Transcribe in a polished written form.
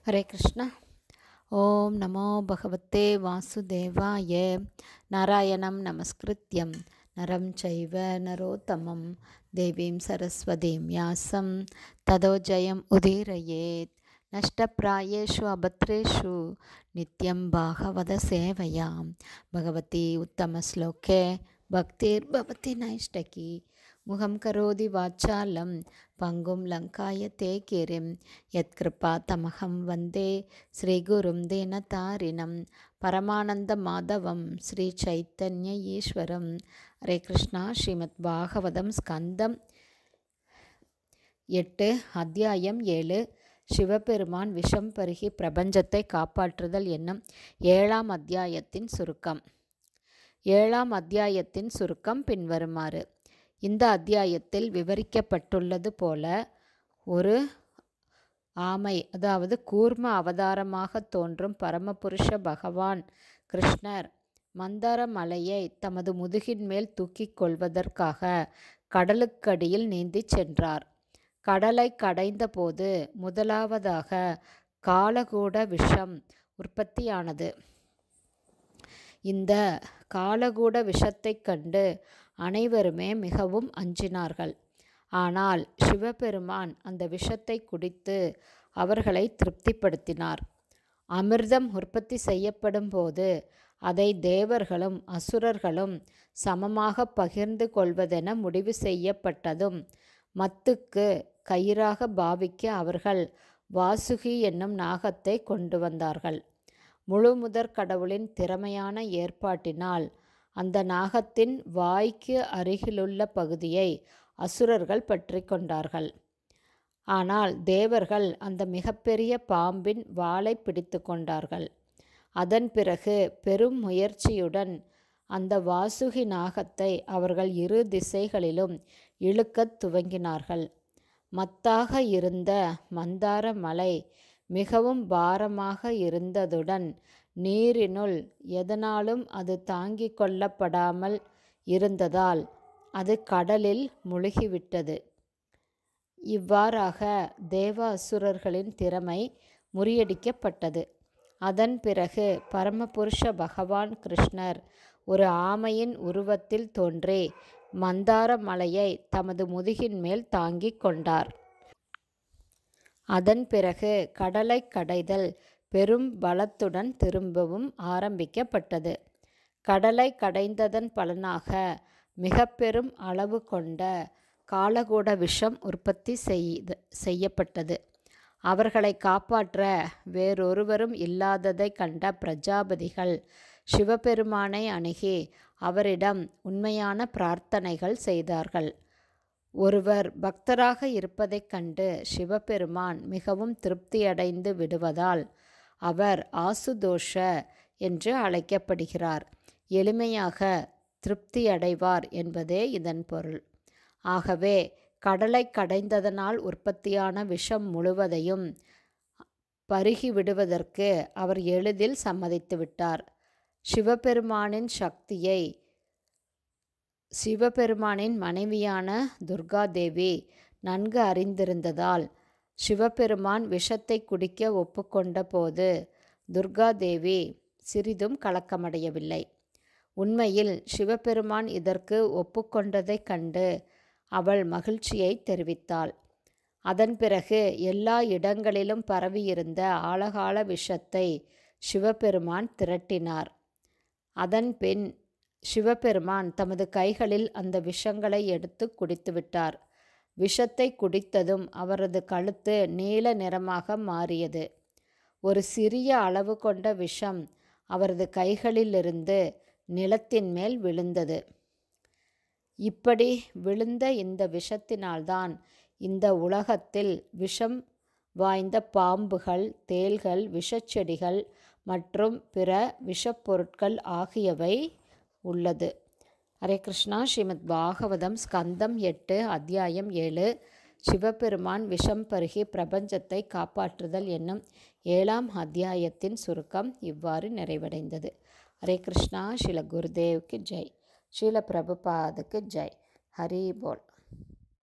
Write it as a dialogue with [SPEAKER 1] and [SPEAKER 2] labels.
[SPEAKER 1] ஹரே கிருஷ்ணா. ஓம் நமோ பகவத்தே வாசுதேவாய. நாராயணம் நமஸ்கிருத்யம் நரம் சைவ நரோத்தமம் தேவீம் சரஸ்வதீம் வியாசம் ததோ ஜெயம் உதீரயேத். நஷ்டப்ராயேஷு அபத்ரேஷு நித்யம் பாகவத சேவையாம் பகவதி உத்தமஸ்லோகே பக்திர்பவதி நைஷ்டகி. முகம் கரோதி வாச்சாலம் பங்கும் லங்காயத்தே கிரிம் யத்கிருபா தமகம் வந்தே ஸ்ரீகுரும் தீனதாரிணம் பரமானந்த மாதவம் ஸ்ரீ சைத்தன்ய ஈஸ்வரம். ஹரே கிருஷ்ணா. ஸ்ரீமத் பாகவதம் ஸ்கந்தம் 8 அத்தியாயம் 7 சிவபெருமான் விஷம் பருகி பிரபஞ்சத்தை காப்பாற்றுதல் என்னும் 7ஆம் அத்தியாயத்தின் சுருக்கம். 7ஆம் அத்தியாயத்தின் சுருக்கம் பின்வருமாறு. இந்த அத்தியாயத்தில் விவரிக்கப்பட்டுள்ளது போல ஒரு ஆமை, அதாவது கூர்ம அவதாரமாக தோன்றும் பரமபுருஷ பகவான் கிருஷ்ணர் மந்தார மலையை தமது முதுகின் மேல் தூக்கிக் கொள்வதற்காக கடலுக்கடியில் நீந்தி சென்றார். கடலை கடைந்த போது முதலாவதாக காலகூட விஷம் உற்பத்தியானது. இந்த காலகூட விஷத்தை கண்டு அனைவருமே மிகவும் அஞ்சினார்கள். ஆனால் சிவபெருமான் அந்த விஷத்தை குடித்து அவர்களை திருப்திப்படுத்தினார். அமிர்தம் உற்பத்தி செய்யப்படும் போது அதை தேவர்களும் அசுரர்களும் சமமாக பகிர்ந்து கொள்வதென முடிவு செய்யப்பட்டதும் மத்துக்கு கயிறாக பாவிக்க அவர்கள் வாசுகி என்னும் நாகத்தை கொண்டு வந்தார்கள். முழு முதற் கடவுளின் திறமையான ஏற்பாட்டினால் அந்த நாகத்தின் வாய்க்கு அருகிலுள்ள பகுதியை அசுரர்கள் பற்றி கொண்டார்கள். ஆனால் தேவர்கள் அந்த மிகப்பெரிய பாம்பின் வாலை பிடித்து கொண்டார்கள். அதன் பிறகு பெரும் முயற்சியுடன் அந்த வாசுகி நாகத்தை அவர்கள் இரு திசைகளிலும் இழுக்கத் துவங்கினார்கள். மத்தாக இருந்த மந்தார மலை மிகவும் பாரமாக இருந்ததுடன் நீரினுள் எதனாலும் அது தாங்கிக் கொள்ளப்படாமல் இருந்ததால் அது கடலில் முழுகிவிட்டது. இவ்வாறாக தேவ அசுரர்களின் திறமை முறியடிக்கப்பட்டது. அதன் பிறகு பரமபுருஷ பகவான் கிருஷ்ணர் ஒரு ஆமையின் உருவத்தில் தோன்றி மந்தார மலையை தமது முதுகின் மேல் தாங்கிக் கொண்டார். அதன் பிறகு கடலை கடைதல் பெரும் பலத்துடன் திரும்பவும் ஆரம்பிக்கப்பட்டது. கடலை கடைந்ததன் பலனாக மிக பெரும் அளவு கொண்ட காலகூட விஷம் உற்பத்தி செய்யப்பட்டது. அவர்களை காப்பாற்ற வேறொருவரும் இல்லாததை கண்ட பிரஜாபதிகள் சிவபெருமானை அணுகி அவரிடம் உண்மையான பிரார்த்தனைகள் செய்தார்கள். ஒருவர் பக்தராக இருப்பதைக் கண்டு சிவபெருமான் மிகவும் திருப்தியடைந்து விடுவதால் அவர் ஆசுதோஷ என்று அழைக்கப்படுகிறார். எளிமையாக திருப்தியடைவார் என்பதே இதன் பொருள். ஆகவே கடலை கடைந்ததனால் உற்பத்தியான விஷம் முழுவதையும் பருகிவிடுவதற்கு அவர் எளிதில் சம்மதித்து விட்டார். சிவபெருமானின் மனைவியான துர்காதேவி நன்கு அறிந்திருந்ததால் சிவபெருமான் விஷத்தை குடிக்க ஒப்புக்கொண்ட போது துர்காதேவி சிறிதும் கலக்கமடையவில்லை. உண்மையில் சிவபெருமான் இதற்கு ஒப்புக்கொண்டதைக் கண்டு அவள் மகிழ்ச்சியை தெரிவித்தாள். அதன் பிறகு எல்லா இடங்களிலும் பரவியிருந்த ஆழகால விஷத்தை சிவபெருமான் திரட்டினார். அதன் பின் சிவபெருமான் தமது கைகளில் அந்த விஷங்களை எடுத்து குடித்துவிட்டார். விஷத்தை குடித்ததும் அவரது கழுத்து நீல நிறமாக மாறியது. ஒரு சிறிய அளவு கொண்ட விஷம் அவரது கைகளிலிருந்து நிலத்தின் மேல் விழுந்தது. இப்படி விழுந்த இந்த விஷத்தினால்தான் இந்த உலகத்தில் விஷம் வாய்ந்த பாம்புகள், தேள்கள், விஷச்செடிகள் மற்றும் பிற விஷப்பொருட்கள் ஆகியவை உள்ளது. ஹரே கிருஷ்ணா. ஸ்ரீமத் பாகவதம் ஸ்கந்தம் 8 அத்தியாயம் 7 சிவபெருமான் விஷம் பருகி பிரபஞ்சத்தை காப்பாற்றுதல் என்னும் 7ஆம் அத்தியாயத்தின் சுருக்கம் இவ்வாறு நிறைவடைந்தது. ஹரே கிருஷ்ணா. ஸ்ரீல குருதேவுக்கு ஜெய். ஸ்ரீல பிரபுபாதுக்கு ஜெய். ஹரி போல்.